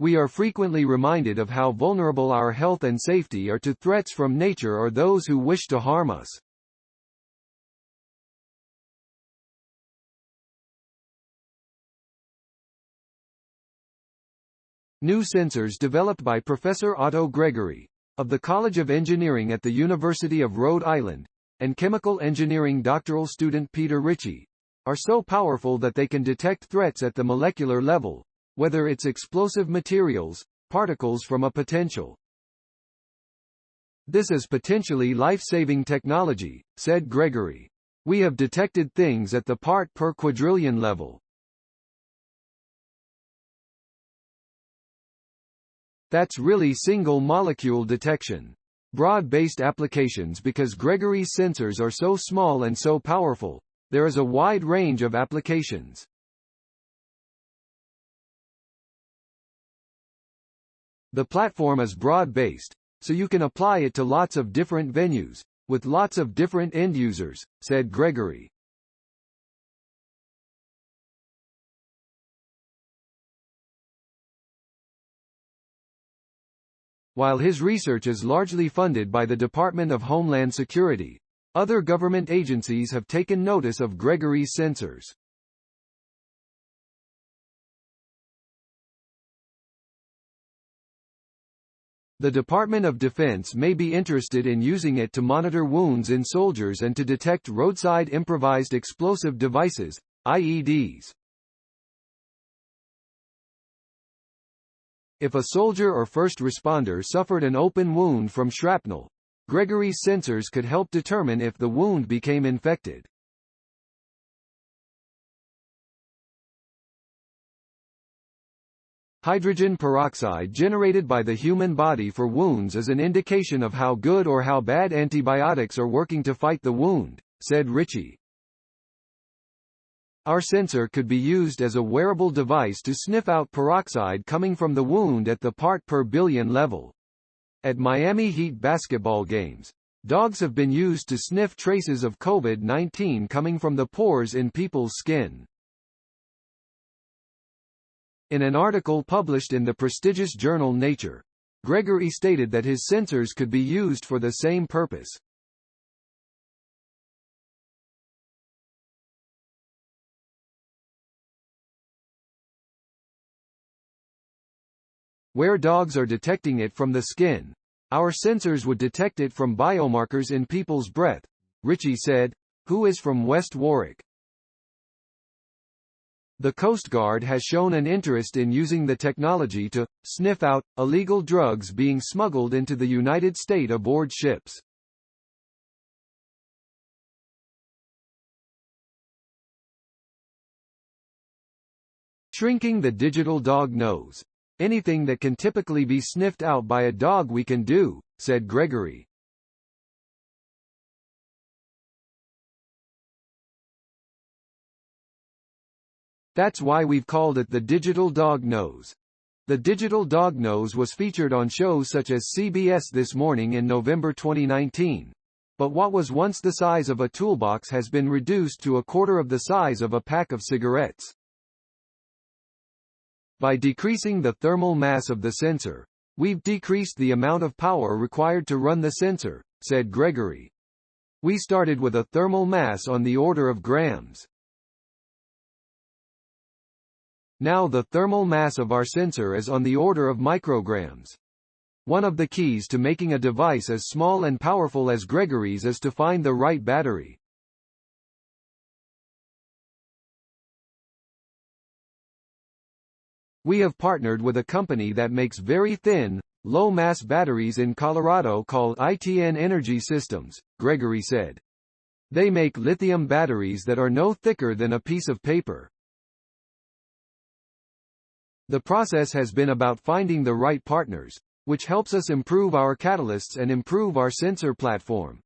We are frequently reminded of how vulnerable our health and safety are to threats from nature or those who wish to harm us. New sensors developed by Professor Otto Gregory, of the College of Engineering at the University of Rhode Island, and chemical engineering doctoral student Peter Ricci, are so powerful that they can detect threats at the molecular level, whether it's explosive materials, particles from a potential. This is potentially life-saving technology, said Gregory. We have detected things at the part-per-quadrillion level. That's really single-molecule detection. Broad-based applications. Because Gregory's sensors are so small and so powerful, there is a wide range of applications. The platform is broad-based, so you can apply it to lots of different venues, with lots of different end users, said Gregory. While his research is largely funded by the Department of Homeland Security, other government agencies have taken notice of Gregory's sensors. The Department of Defense may be interested in using it to monitor wounds in soldiers and to detect roadside improvised explosive devices, IEDs. If a soldier or first responder suffered an open wound from shrapnel, Gregory's sensors could help determine if the wound became infected. Hydrogen peroxide generated by the human body for wounds is an indication of how good or how bad antibiotics are working to fight the wound, said Ricci. Our sensor could be used as a wearable device to sniff out peroxide coming from the wound at the part-per-billion level. At Miami Heat basketball games, dogs have been used to sniff traces of COVID-19 coming from the pores in people's skin. In an article published in the prestigious journal Nature, Gregory stated that his sensors could be used for the same purpose. Where dogs are detecting it from the skin, our sensors would detect it from biomarkers in people's breath, Ricci said, who is from West Warwick. The Coast Guard has shown an interest in using the technology to sniff out illegal drugs being smuggled into the United States aboard ships. Shrinking the digital dog nose. Anything that can typically be sniffed out by a dog we can do, said Gregory. That's why we've called it the digital dog nose. The digital dog nose was featured on shows such as CBS This Morning in November 2019. But what was once the size of a toolbox has been reduced to a quarter of the size of a pack of cigarettes. By decreasing the thermal mass of the sensor, we've decreased the amount of power required to run the sensor, said Gregory. We started with a thermal mass on the order of grams. Now the thermal mass of our sensor is on the order of micrograms. One of the keys to making a device as small and powerful as Gregory's is to find the right battery. We have partnered with a company that makes very thin, low-mass batteries in Colorado called ITN Energy Systems, Gregory said. They make lithium batteries that are no thicker than a piece of paper. The process has been about finding the right partners, which helps us improve our catalysts and improve our sensor platform.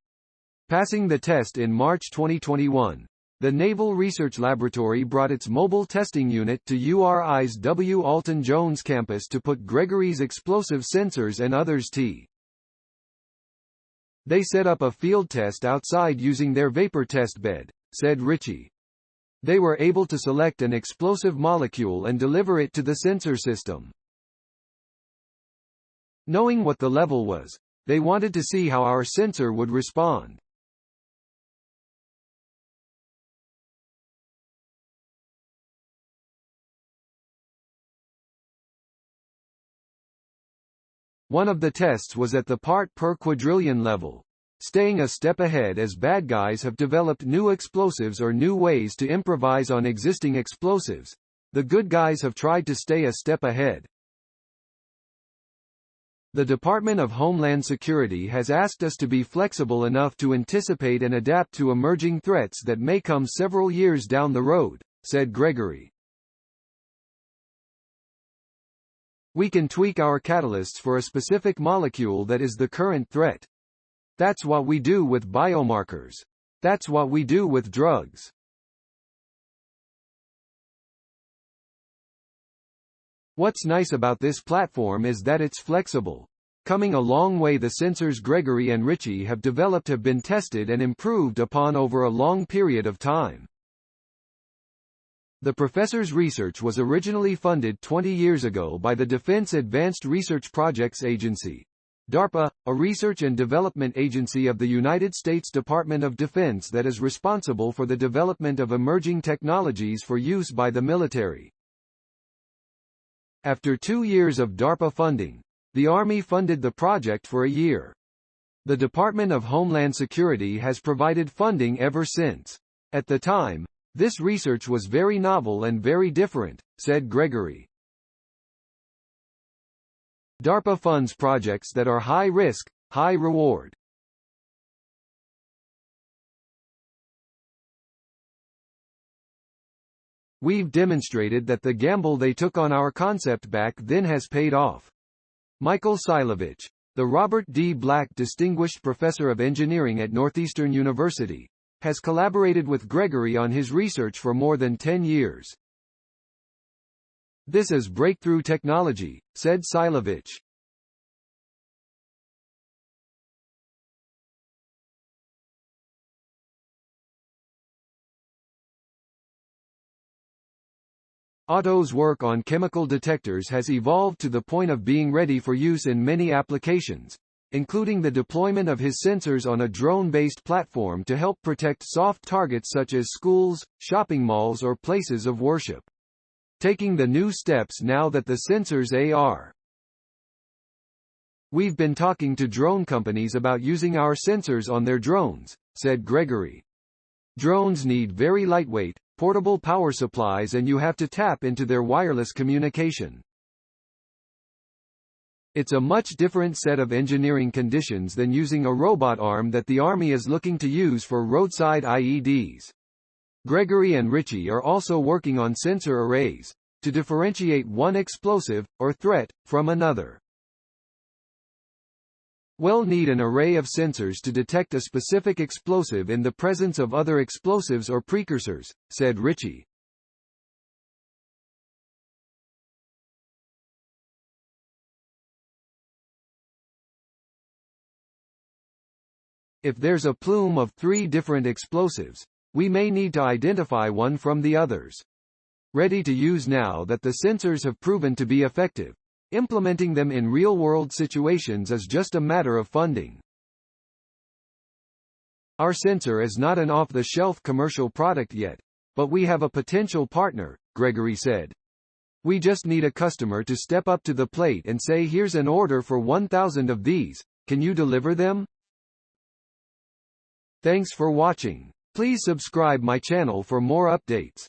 Passing the test in March 2021, the Naval Research Laboratory brought its mobile testing unit to URI's Alton Jones Campus to put Gregory's explosive sensors and others to. They set up a field test outside using their vapor test bed, said Ricci. They were able to select an explosive molecule and deliver it to the sensor system. Knowing what the level was, they wanted to see how our sensor would respond. One of the tests was at the part-per-quadrillion level, staying a step ahead as bad guys have developed new explosives or new ways to improvise on existing explosives. The good guys have tried to stay a step ahead. The Department of Homeland Security has asked us to be flexible enough to anticipate and adapt to emerging threats that may come several years down the road, said Gregory. We can tweak our catalysts for a specific molecule that is the current threat. That's what we do with biomarkers. That's what we do with drugs. What's nice about this platform is that it's flexible. Coming a long way. The sensors Gregory and Ricci have developed have been tested and improved upon over a long period of time. The professor's research was originally funded 20 years ago by the Defense Advanced Research Projects Agency, DARPA, a research and development agency of the United States Department of Defense that is responsible for the development of emerging technologies for use by the military. After 2 years of DARPA funding, the Army funded the project for a year. The Department of Homeland Security has provided funding ever since. At the time, this research was very novel and very different, said Gregory. DARPA funds projects that are high risk, high reward. We've demonstrated that the gamble they took on our concept back then has paid off. Michael Silovich, the Robert D. Black Distinguished Professor of Engineering at Northeastern University, has collaborated with Gregory on his research for more than 10 years. This is breakthrough technology, said Silovich. Otto's work on chemical detectors has evolved to the point of being ready for use in many applications, including the deployment of his sensors on a drone-based platform to help protect soft targets such as schools, shopping malls or places of worship. Taking the new steps now that the sensors are. We've been talking to drone companies about using our sensors on their drones, said Gregory. Drones need very lightweight, portable power supplies and you have to tap into their wireless communication. It's a much different set of engineering conditions than using a robot arm that the Army is looking to use for roadside IEDs. Gregory and Ricci are also working on sensor arrays, to differentiate one explosive, or threat, from another. We'll need an array of sensors to detect a specific explosive in the presence of other explosives or precursors, said Ricci. If there's a plume of 3 different explosives, we may need to identify one from the others. Ready to use now that the sensors have proven to be effective. Implementing them in real-world situations is just a matter of funding. Our sensor is not an off-the-shelf commercial product yet, but we have a potential partner, Gregory said. We just need a customer to step up to the plate and say here's an order for 1,000 of these, can you deliver them? Thanks for watching. Please subscribe my channel for more updates.